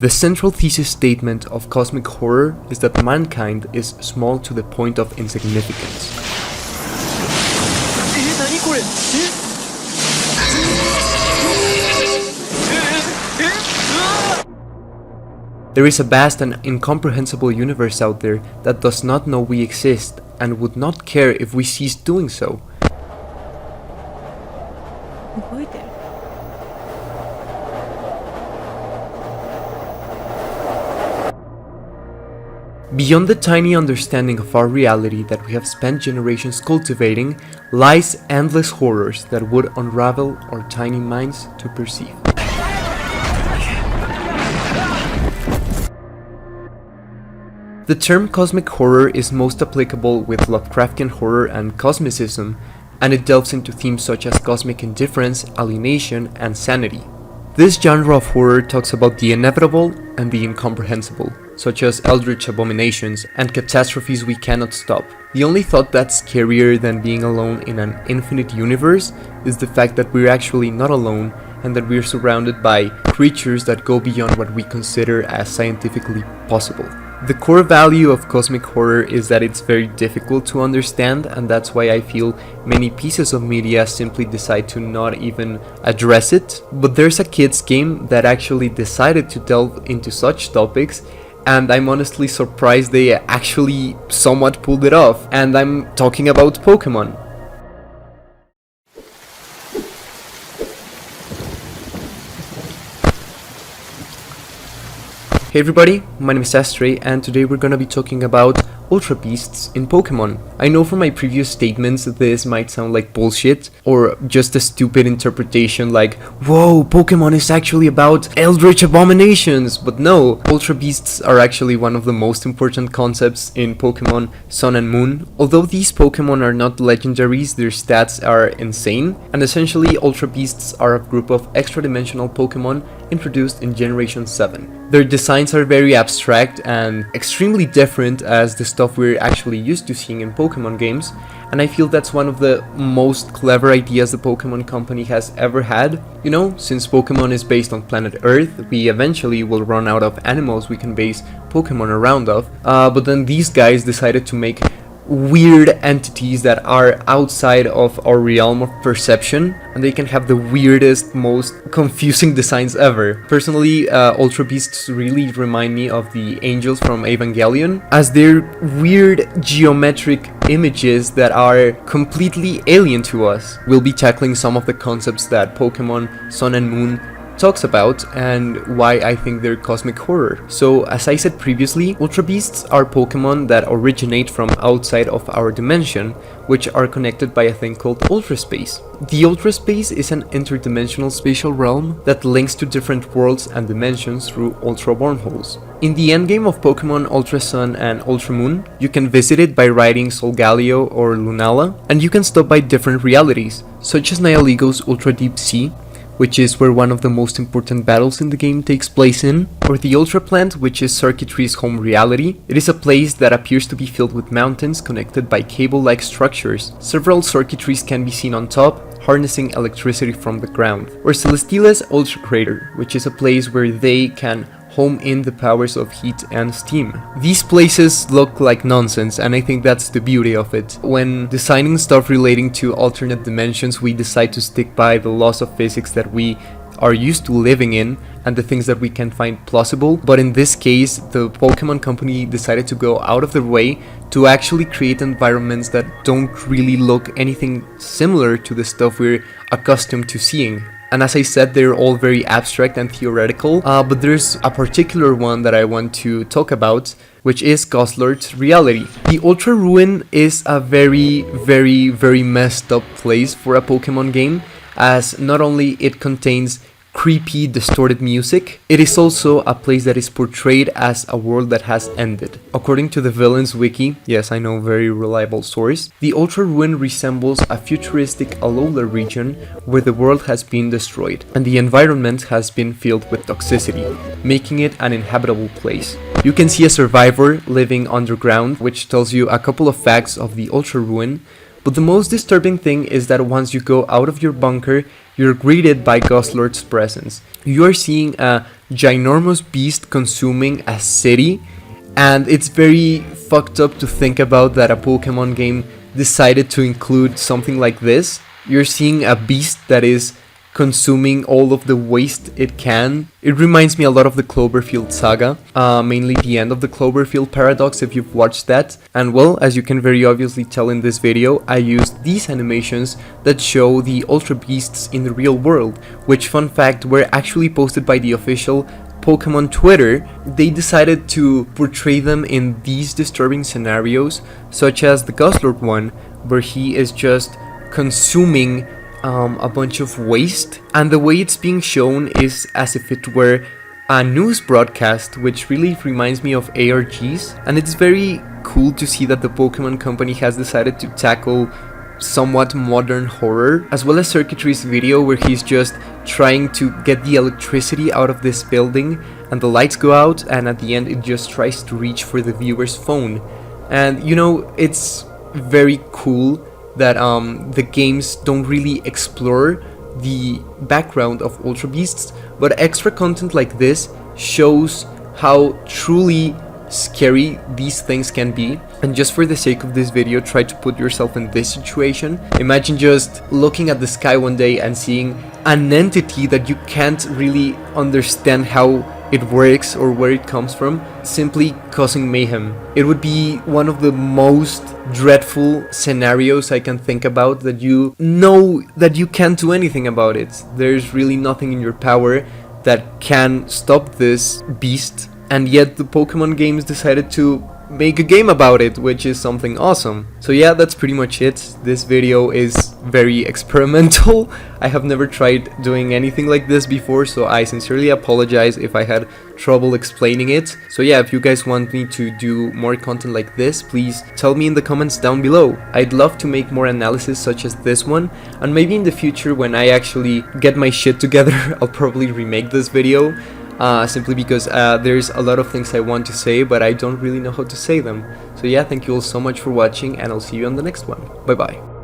The central thesis statement of cosmic horror is that mankind is small to the point of insignificance. There is a vast and incomprehensible universe out there that does not know we exist and would not care if we ceased doing so. Beyond the tiny understanding of our reality that we have spent generations cultivating, lies endless horrors that would unravel our tiny minds to perceive. The term cosmic horror is most applicable with Lovecraftian horror and cosmicism, and it delves into themes such as cosmic indifference, alienation, and sanity. This genre of horror talks about the inevitable and the incomprehensible, such as eldritch abominations and catastrophes we cannot stop. The only thought that's scarier than being alone in an infinite universe is the fact that we're actually not alone and that we're surrounded by creatures that go beyond what we consider as scientifically possible. The core value of cosmic horror is that it's very difficult to understand, and that's why I feel many pieces of media simply decide to not even address it. But there's a kids game that actually decided to delve into such topics, and I'm honestly surprised they actually somewhat pulled it off, and I'm talking about Pokemon. Hey everybody, my name is Astrei, and today we're gonna be talking about Ultra Beasts in Pokemon. I know from my previous statements this might sound like bullshit, or just a stupid interpretation like, whoa, Pokemon is actually about eldritch abominations, but no, Ultra Beasts are actually one of the most important concepts in Pokemon Sun and Moon. Although these Pokemon are not legendaries, their stats are insane, and essentially Ultra Beasts are a group of extra-dimensional Pokemon introduced in Generation 7. Their designs are very abstract and extremely different as the stuff we're actually used to seeing in Pokemon games, and I feel that's one of the most clever ideas the Pokemon company has ever had. You know, since Pokemon is based on planet Earth, we eventually will run out of animals we can base Pokemon around of, but then these guys decided to make weird entities that are outside of our realm of perception, and they can have the weirdest, most confusing designs ever. Personally, Ultra Beasts really remind me of the angels from Evangelion, as they're weird geometric images that are completely alien to us. We'll be tackling some of the concepts that Pokemon Sun and Moon talks about and why I think they're cosmic horror. So as I said previously, Ultra Beasts are Pokemon that originate from outside of our dimension, which are connected by a thing called Ultra Space. The Ultra Space is an interdimensional spatial realm that links to different worlds and dimensions through Ultra wormholes. In the endgame of Pokemon Ultra Sun and Ultra Moon, you can visit it by riding Solgaleo or Lunala, and you can stop by different realities, such as Nihiligu's Ultra Deep Sea, which is where one of the most important battles in the game takes place in, or the Ultra Plant, which is Circuitry's home reality. It is a place that appears to be filled with mountains connected by cable-like structures. Several circuitries can be seen on top, harnessing electricity from the ground. Or Celesteela's Ultra Crater, which is a place where they can home in the powers of heat and steam. These places look like nonsense, and I think that's the beauty of it. When designing stuff relating to alternate dimensions, we decide to stick by the laws of physics that we are used to living in and the things that we can find plausible, but in this case the Pokemon company decided to go out of their way to actually create environments that don't really look anything similar to the stuff we're accustomed to seeing. And as I said, they're all very abstract and theoretical, but there's a particular one that I want to talk about, which is Goslord's reality. The Ultra Ruin is a very messed up place for a Pokemon game, as not only it contains creepy, distorted music, it is also a place that is portrayed as a world that has ended. According to the Villains Wiki, yes, I know, very reliable source, the Ultra Ruin resembles a futuristic Alola region where the world has been destroyed and the environment has been filled with toxicity, making it an inhabitable place. You can see a survivor living underground, which tells you a couple of facts of the Ultra Ruin, but the most disturbing thing is that once you go out of your bunker, you're greeted by Guzzlord's presence. You are seeing a ginormous beast consuming a city, and it's very fucked up to think about that a Pokemon game decided to include something like this. You're seeing a beast that is consuming all of the waste it can. It reminds me a lot of the Cloverfield saga, mainly the end of the Cloverfield paradox if you've watched that. And well, as you can very obviously tell in this video, I used these animations that show the Ultra Beasts in the real world, which, fun fact, were actually posted by the official Pokemon Twitter. They decided to portray them in these disturbing scenarios, such as the Guzzlord one, where he is just consuming a bunch of waste, and the way it's being shown is as if it were a news broadcast, which really reminds me of ARGs. And it's very cool to see that the Pokemon Company has decided to tackle somewhat modern horror, as well as Circuitry's video where he's just trying to get the electricity out of this building and the lights go out, and at the end it just tries to reach for the viewer's phone. And you know, it's very cool that the games don't really explore the background of Ultra Beasts, but extra content like this shows how truly scary these things can be. And just for the sake of this video, try to put yourself in this situation. Imagine just looking at the sky one day and seeing an entity that you can't really understand how it works or where it comes from, simply causing mayhem. It would be one of the most dreadful scenarios I can think about, that you know that you can't do anything about it. There's really nothing in your power that can stop this beast, and yet the Pokemon games decided to make a game about it, which is something awesome. So yeah, that's pretty much it. This video is very experimental. I have never tried doing anything like this before, so I sincerely apologize if I had trouble explaining it. So yeah, if you guys want me to do more content like this, please tell me in the comments down below. I'd love to make more analysis such as this one, and maybe in the future when I actually get my shit together, I'll probably remake this video. Simply because there's a lot of things I want to say, but I don't really know how to say them. So yeah, thank you all so much for watching, and I'll see you on the next one. Bye bye.